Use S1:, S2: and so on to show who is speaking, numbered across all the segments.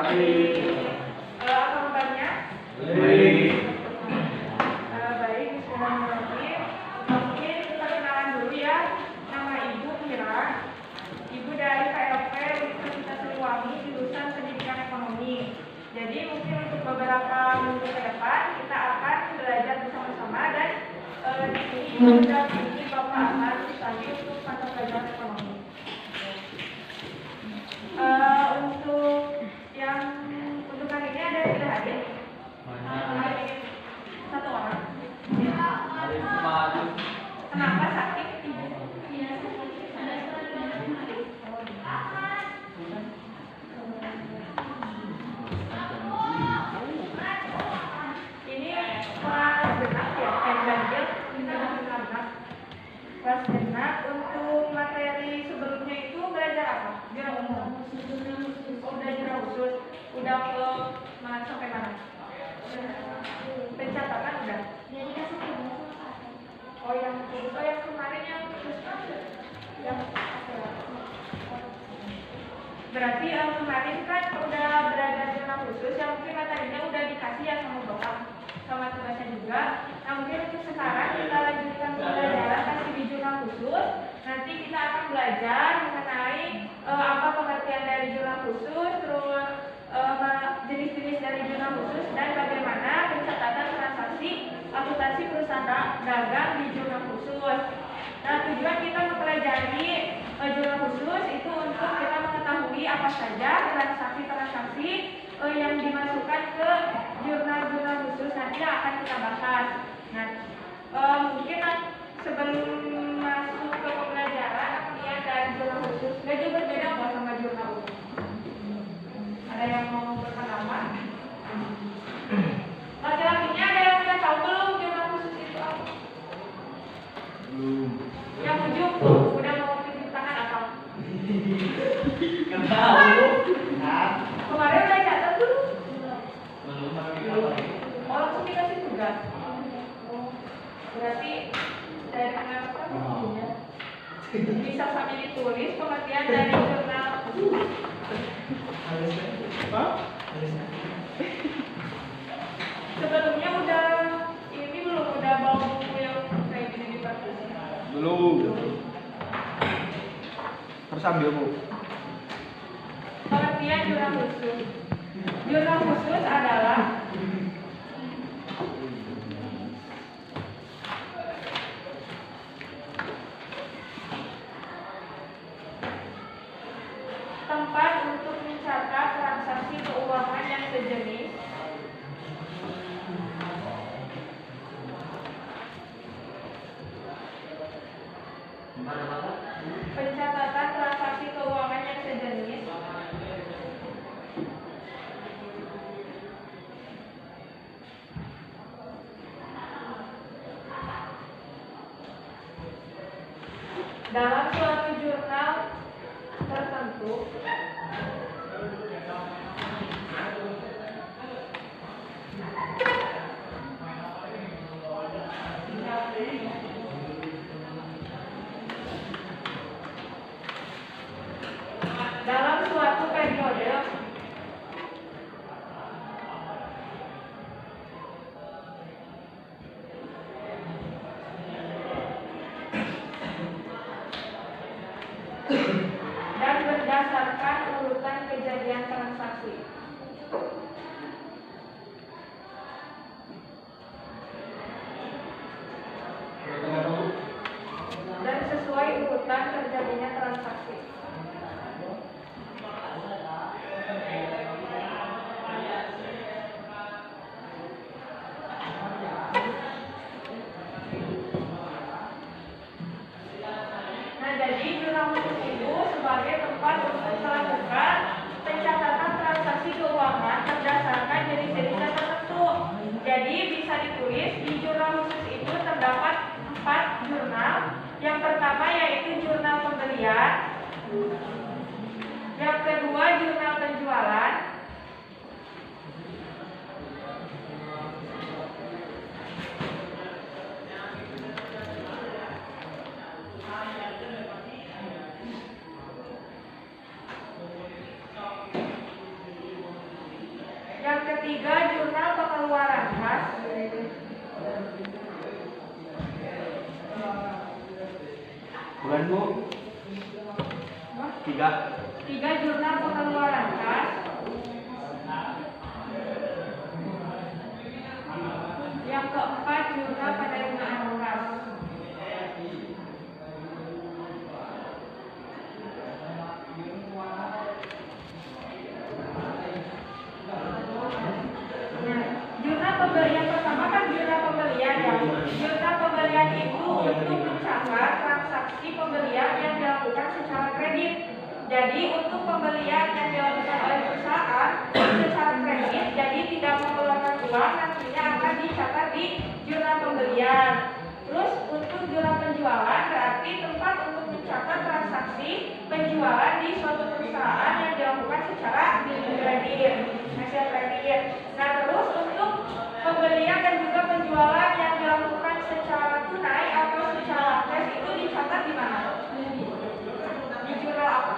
S1: Apa kabarnya?
S2: Baik.
S1: Baik, bismillahirrahmanirrahim. Mungkin perkenalan dulu ya. Nama Ibu Mira. Ibu dari KLP Universitas Siliwangi, jurusan Pendidikan Ekonomi. Jadi mungkin untuk beberapa minggu ke depan kita akan belajar bersama-sama dan di sini Ibu sudah memiliki Bapak Ahmad tadi untuk mata pelajaran ekonomi. Untuk kali ini ada yang tidak hadir. Satu orang. Kenapa sakit? Ini kelas genap ya, ganjil kelas genap. Untuk materi sebelumnya itu belajar apa? Jurnal umum. Udah jurnal khusus. Udah ke mana sampai mana? Pencatatan udah. Oh yang kemarin yang berarti kemarin kan udah belajar jurnal khusus, yang mungkin materinya udah dikasih ya sama Bapak, sama tugasnya juga. Nah mungkin untuk sekarang kita lanjutkan pembelajaran kasih di jurnal khusus. Nanti kita akan belajar mengenai apa pengertian dari jurnal khusus, terus jenis-jenis dari jurnal khusus, dan bagaimana pencatatan transaksi akuntansi perusahaan dagang di jurnal khusus. Nah tujuan kita mempelajari jurnal khusus itu untuk kita mengetahui apa saja transaksi-transaksi yang dimasukkan ke jurnal-jurnal khusus nanti yang akan kita bahas. Nah mungkin sebelum masuk ke pembelajaran kemudian dari jurnal khusus nggak juga berbeda kok sama jurnal umum. Ada yang mau berpengalaman? Laki-lakinya ada yang udah tahu belum jurnal khusus itu apa?
S2: Belum.
S1: Yang ujung udah mau tunjuk tangan atau?
S2: Kan tahu.
S1: Kemarin udah catat belum?
S2: Belum.
S1: Oh langsung dikasih tugas. Oh berarti dari kenapa ya? Bisa sambil ditulis pengertian dari jurnal. Sebelumnya udah ini belum udah bawa buku yang kayak gini di perpus?
S2: Belum. Harus ambil Bu.
S1: Pengertian jurnal khusus. Jurnal khusus adalah tempat untuk mencatat transaksi keuangan yang sejenis pencatatan transaksi keuangan yang sejenis dalam suatu jurnal tertentu dalam suatu periode dan berdasarkan urutan kejadian transaksi. Dan sesuai urutan terjadinya transaksi. Nah, jadi jurnal khusus itu sebagai tempat untuk melakukan pencatatan transaksi keuangan berdasarkan jenis-jenis tertentu. Jadi bisa ditulis di jurnal khusus itu terdapat 4 jurnal. Yang pertama yaitu jurnal pembelian, yang kedua jurnal penjualan, ketiga, jurnal pengeluaran kas.
S2: Bulan Bu. Tiga.
S1: Tiga, jurnal pengeluaran kas. Yang keempat, jurnal penerimaan kas. Jurnal pembelian pertama kan jurnal pembelian ya. Jurnal pembelian itu untuk mencatat transaksi pembelian yang dilakukan secara kredit. Jadi untuk pembelian yang dilakukan oleh perusahaan secara kredit, jadi tidak mengeluarkan uang, nantinya akan dicatat di jurnal pembelian. Terus untuk jurnal penjualan berarti tempat untuk mencatat transaksi penjualan di suatu perusahaan yang dilakukan secara kredit, hasil kredit. Nah terus untuk pembelian dan juga penjualan yang dilakukan secara tunai atau secara cash itu dicatat di mana? Di jurnal apa?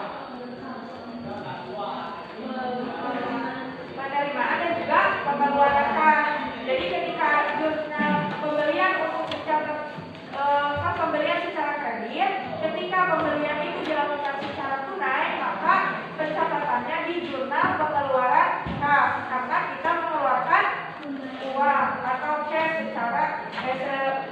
S1: Penerimaan dan juga pengeluaran kas. Jadi ketika jurnal pembelian untuk mencatat pembelian secara kredit, ketika pembelian itu dilakukan secara tunai, maka pencatatannya di jurnal pengeluaran kas karena kita mengeluarkan uang atau cash secara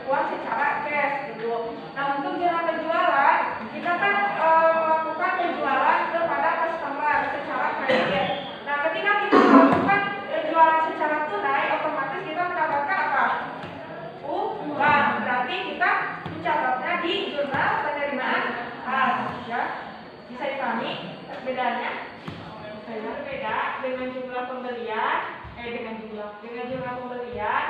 S1: uang secara cash gitu. Nah untuk jurnal penjualan kita kan melakukan penjualan kepada customer secara kredit. Nah ketika kita melakukan penjualan secara tunai, otomatis kita mencatatkan apa? Uang. Berarti kita mencatatnya di jurnal penerimaan kas. Ya, bisa dipahami perbedaannya? Berbeda dengan jumlah pembelian. Dengan jurnal pembelian,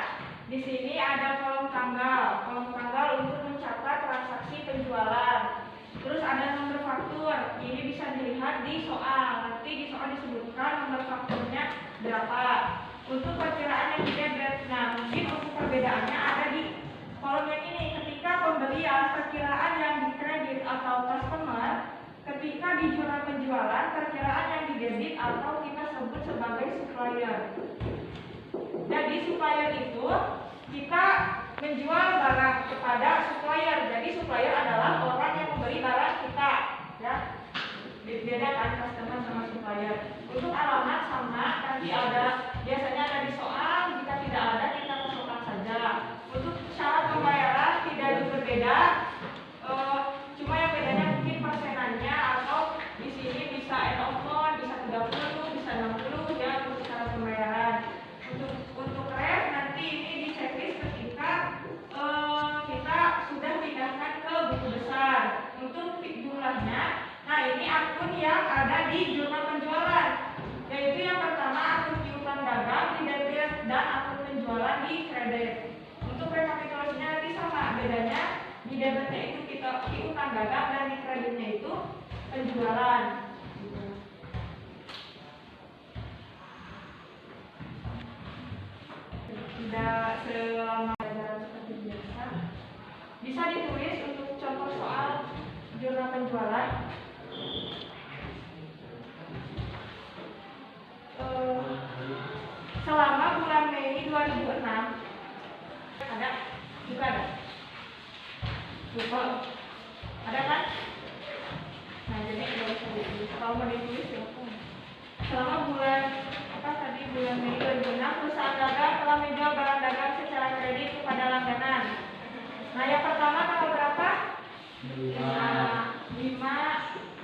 S1: di sini ada kolom tanggal. Kolom tanggal untuk mencatat transaksi penjualan. Terus ada nomor faktur. Ini bisa dilihat di soal. Nanti di soal disebutkan nomor fakturnya berapa. Untuk perkiraan yang didebet. Nah, mungkin untuk perbedaannya ada di kolom yang ini. Ketika pembelian, perkiraan yang dikredit atau customer. Ketika di jurnal penjualan, perkiraan yang didebit atau kita sebut sebagai supplier. Jadi supplier itu kita menjual barang kepada supplier. Jadi supplier adalah orang yang membeli barang kita, ya. Beda kan customer sama supplier. Untuk alamat sama, nanti ada biasanya ada di soal. Jika tidak ada kita masukkan saja. Untuk syarat pembayaran tidak berbeda. Cuma yang bedanya mungkin persenannya atau di sini bisa end of month, bisa 30, bisa 60 ya untuk syarat pembayaran. Untuk ref nanti ini di checklist ketika kita sudah pindahkan ke buku besar. Untuk jumlahnya, nah ini akun yang ada di jurnal penjualan, yaitu yang pertama akun piutang dagang di debit dan akun penjualan di kredit. Untuk rekapitulasinya nanti sama, bedanya di debitnya itu kita piutang dagang dan di kreditnya itu penjualan. Tidak selama pelajaran seperti biasa. Bisa ditulis untuk contoh soal jurnal penjualan. Selama bulan Mei 2006 ada juga ada. Lupa. Ada kan? Nah jadi kalau mau ditulis silakan. Selama bulan bulan Mei 2006 perusahaan dagang telah menjual barang dagang secara kredit kepada langganan. Nah yang pertama tanggal berapa? 5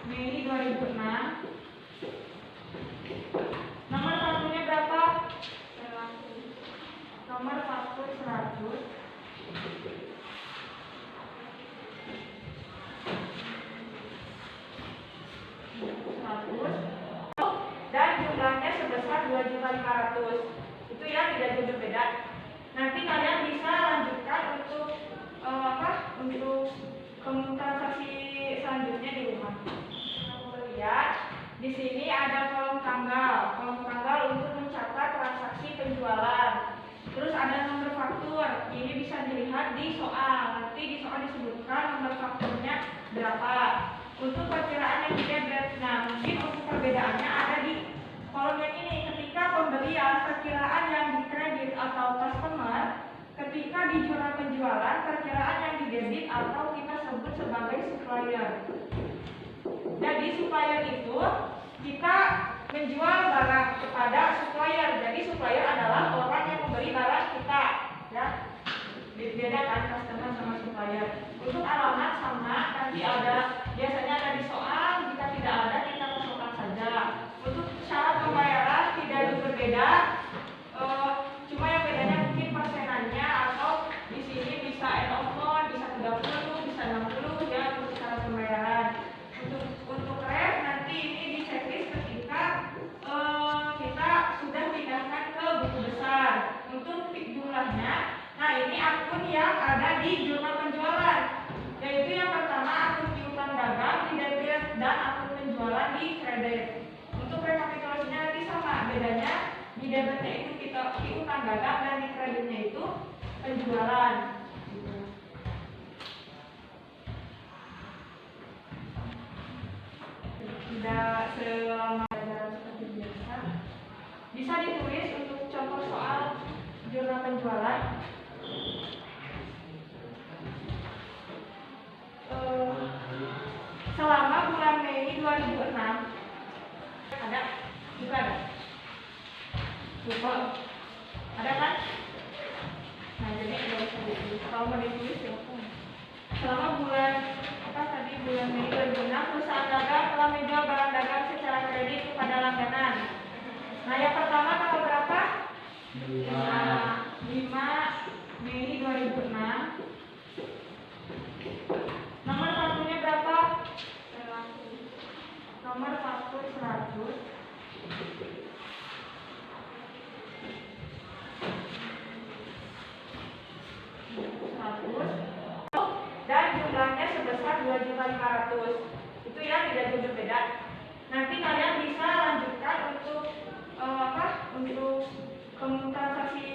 S1: Mei 2006. Nomor fakturnya berapa? Nomor faktur 100. Dan jumlahnya sebesar 2.500.000. Itu ya, tidak jauh berbeda. Nanti kalian bisa lanjutkan untuk untuk transaksi selanjutnya di rumah. Lihat di sini ada kolom tanggal. Kolom tanggal untuk mencatat transaksi penjualan. Terus ada nomor faktur. Ini bisa dilihat di soal. Nanti di soal disebutkan nomor fakturnya berapa. Untuk perkiraan yang didebet. Nah, mungkin untuk perbedaannya ada di kolom yang ini. Ketika pembelian, perkiraan ketika di jurnal penjualan perkiraan yang didebit atau kita sebut sebagai supplier. Jadi supplier itu kita menjual barang kepada supplier. Jadi supplier adalah orang yang memberi barang kita, ya. Bedakan customer sama supplier. Untuk alamat sama, nanti ada, biasanya ada di soal. Jika tidak ada, kita masukkan saja. Untuk syarat pembayaran tidak berbeda, cuma yang bedanya mungkin persenannya, atau di sini bisa end of month, bisa 30, bisa 60, ya, untuk syarat pembayaran. Untuk ref nanti ini di checklist ketika kita sudah pindahkan ke buku besar. Untuk jumlahnya, nah ini akun yang ada di jurnal penjualan, yaitu yang pertama akun piutang dagang di debit dan akun penjualan di kredit. Untuk rekapitulasinya nanti sama, bedanya di debitnya itu kita piutang dagang dan di kreditnya itu penjualan. Tidak selama pelajaran seperti biasa. Bisa ditulis untuk contoh soal jurnal penjualan. Selama bulan Mei 2006 ada? Juga ada? Lupa? Ada kan? Nah jadi tidak usah ditulis. Kalau mau ditulis ya selama bulan bulan Mei 2006 perusahaan dagang telah menjual barang dagang secara kredit kepada langganan. Nah yang pertama tanggal berapa? 5 Mei 2006. Nomor fakturnya berapa? Nomor faktur 100. Dan jumlahnya sebesar 2.500.000. Itu ya, tidak jauh berbeda. Nanti kalian bisa lanjutkan untuk untuk transaksi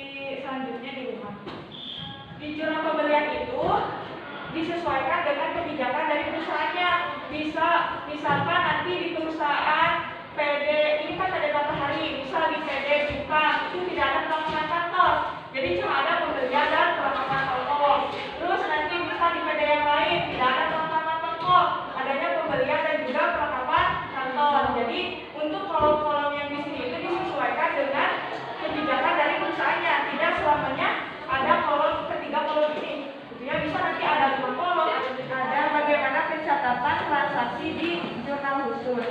S1: selanjutnya di rumah. Di jurnal pembelian itu disesuaikan dengan kebijakan dari perusahaannya. Misalkan nanti di perusahaan PD ini kan ada berapa hari, misal di PD buka itu tidak ada perlengkapan kantor, jadi cuma ada pembelian dan perlengkapan toko. Terus nanti bisa di PD yang lain tidak ada perlengkapan toko, adanya pembelian dan juga perlengkapan kantor. Jadi untuk kolom-kolom yang di sini itu disesuaikan dengan kebijakan dari perusahaannya, tidak selamanya ada kolom ketiga kolom ini. Ya bisa nanti ada 2 kolom, ada bagaimana pencatatan transaksi di jurnal khusus.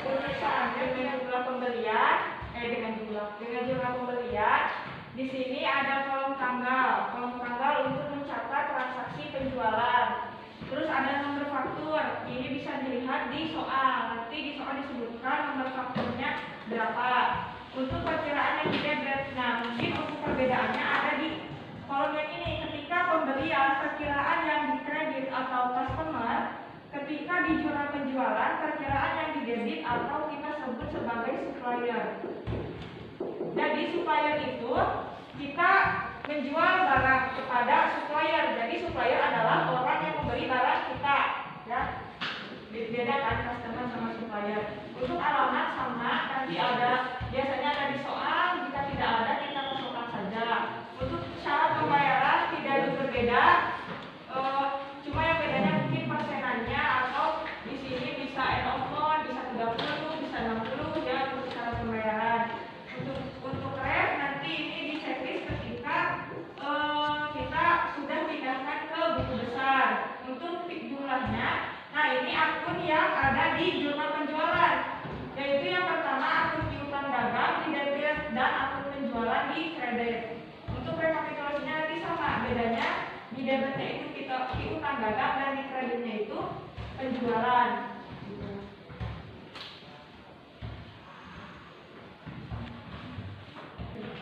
S1: Untuk selanjutnya jumlah pembelian, dengan jumlah pembelian, di sini ada kolom tanggal untuk mencatat transaksi penjualan. Terus ada nomor faktur, ini bisa dilihat di soal. Nanti di soal disebutkan nomor fakturnya berapa. Untuk perkiraan yang didebit, nah mungkin untuk perbedaannya ada di kolom yang ini. Ketika pembelian perkiraan yang dikredit atau customer, ketika di jurnal penjualan perkiraan yang didebit atau kita sebut sebagai supplier. Jadi supplier itu kita menjual barang kepada supplier. Jadi supplier adalah orang yang memberi barang kita, ya. Bedakan customer sama supplier. Untuk alamat sama, nanti ada, biasanya ada di soal. Jika tidak ada, kita masukkan saja. Untuk syarat pembayaran tidak berbeda, cuma yang bedanya mungkin persenannya, atau di sini bisa end of month, bisa 30, bisa 60, ya, untuk syarat pembayaran. Untuk ref nanti ini di checklist ketika kita sudah pindahkan ke buku besar. Untuk jumlahnya, nah ini akun yang ada di jurnal penjualan, yaitu yang pertama akun piutang dagang di debit dan akun penjualan di kredit. Untuk rekapitulasinya nanti sama, bedanya di debitnya itu kita piutang dagang dan di kreditnya itu penjualan.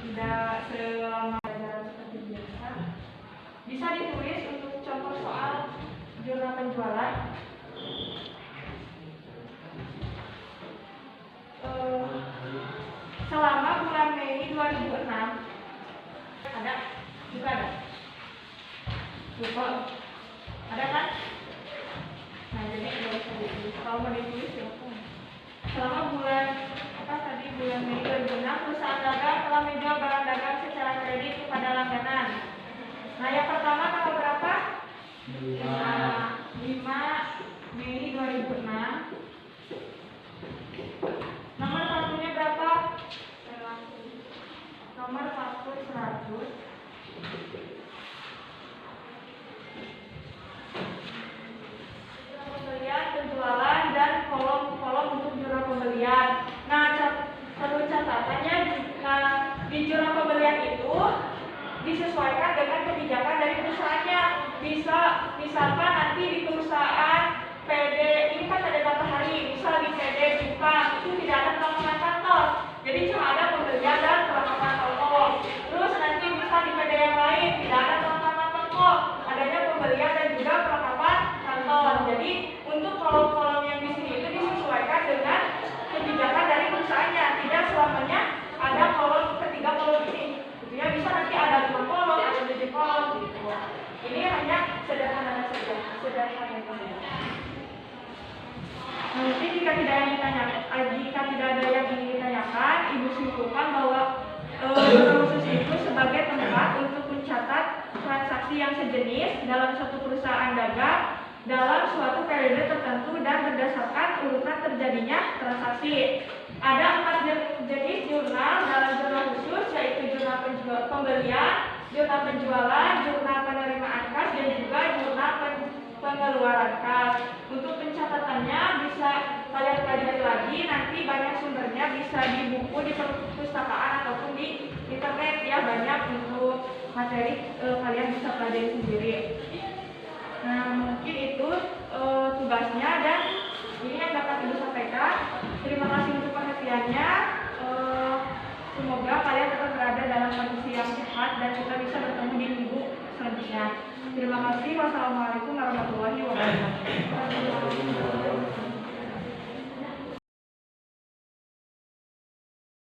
S1: Tidak selama pelajaran seperti biasa. Bisa ditulis untuk contoh soal jurnal penjualan. Selama bulan Mei 2006 ada? Juga ada? Lupa? Ada kan? Nah jadi tidak usah ditulis. Nah, yang pertama tanggal berapa?
S2: 5.
S1: 5 Mei 2006. Nomor satunya berapa? Nomor paspor 100. Pembelian, penjualan, dan kolom-kolom untuk jurnal pembelian. Nah, perlu catatannya di jurnal pembelian itu disesuaikan dengan kebijakan dari perusahaannya. Misalkan nanti di perusahaan PD ini kan ada berapa hari, misal di PD Jepang itu tidak ada perlengkapan kantor, jadi cuma ada pembelian dan perlengkapan toko. Terus nanti misal di PD yang lain tidak ada perlengkapan toko, adanya pembelian dan juga perlengkapan kantor. Jadi untuk kolom-kolom yang di sini itu disesuaikan dengan kebijakan dari perusahaannya, tidak selamanya ada kolom ketiga kolom ini. Ya, bisa nanti ada 5 kolom, ada 7 kolom gitu. Ini hanya sederhana saja, sederhana saja. Nah, mungkin jika tidak ada yang ingin ditanyakan, Ibu simpulkan bahwa jurnal khusus itu sebagai tempat untuk mencatat transaksi yang sejenis dalam suatu perusahaan dagang dalam suatu periode tertentu dan berdasarkan urutan terjadinya transaksi. Ada 4 jenis jurnal dalam jurnal khusus, yaitu jurnal pembelian, jurnal penjualan, jurnal penerimaan kas, dan juga jurnal pengeluaran kas. Untuk pencatatannya bisa kalian pelajari lagi, nanti banyak sumbernya, bisa di buku, di perpustakaan ataupun di internet ya, banyak untuk materi kalian bisa pelajari sendiri. Nah, mungkin itu tugasnya dan ini yang dapat Ibu sampaikan. Terima kasih untuk perhatiannya. Semoga kalian tetap berada dalam kondisi yang sehat dan kita bisa bertemu di minggu selanjutnya. Terima kasih. Wassalamualaikum warahmatullahi wabarakatuh.